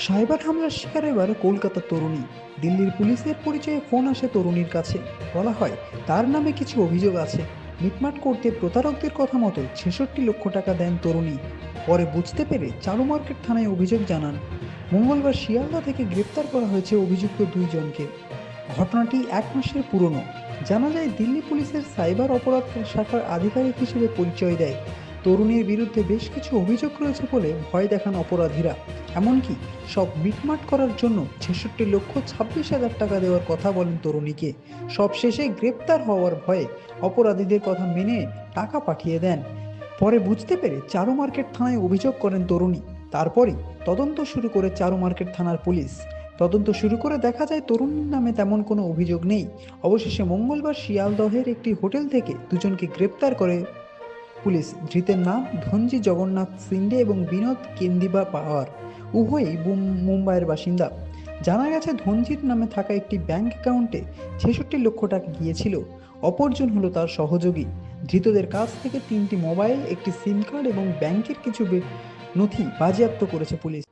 Cyber হামলার শিকার এবার কলকাতার তরুণী। দিল্লির পুলিশের পরিচয়ে ফোন আসে তরুণীর কাছে। বলা হয় তার নামে কিছু অভিযোগ আছে। মিটমাট করতে প্রতারকদের কথা মতো ৬৬ লক্ষ টাকা দেন তরুণী। পরে বুঝতে পেরে চারু মার্কেট থানায় অভিযোগ জানান। মঙ্গলবার শিয়ালদা থেকে গ্রেপ্তার করা হয়েছে অভিযুক্ত দুইজনকে। ঘটনাটি ১ মাসের পুরনো। জানা যায় দিল্লি পুলিশের সাইবার অপরাধ শাখার আধিকারিক হিসেবে পরিচয় দেয়। তরুণীর বিরুদ্ধে বেশ কিছু অভিযোগ রয়েছে বলে ভয় দেখান অপরাধীরা। এমনকি সব মিটমাট করার জন্য ৬৬,২৬,০০০ টাকা দেওয়ার কথা বলেন তরুণীকে। সব শেষে গ্রেপ্তার হওয়ার ভয়ে অপরাধীদের কথা মেনে টাকা পাঠিয়ে দেন। পরে বুঝতে পেরে চারু মার্কেট থানায় অভিযোগ করেন তরুণী। তারপরেই তদন্ত শুরু করে চারু মার্কেট থানার পুলিশ। তদন্ত শুরু করে দেখা যায় তরুণীর নামে তেমন কোনো অভিযোগ নেই। অবশেষে মঙ্গলবার শিয়ালদহের একটি হোটেল থেকে দুজনকে গ্রেপ্তার করে পুলিশ। ধৃতের নাম ধনজি জগন্নাথ সিন্ডে এবং বিনোদ কেন্দিবা পাওয়ার। উভয়ই মুম্বাইয়ের বাসিন্দা। জানা গেছে ধনজির নামে থাকা একটি ব্যাংক অ্যাকাউন্টে ৬৬ লক্ষ টাকা গিয়েছিল। অপরজন হলো তার সহযোগী। ধৃতদের কাছ থেকে ৩টি মোবাইল, একটি সিম কার্ড এবং ব্যাংকের কিছু নথি বাজেয়াপ্ত করেছে পুলিশ।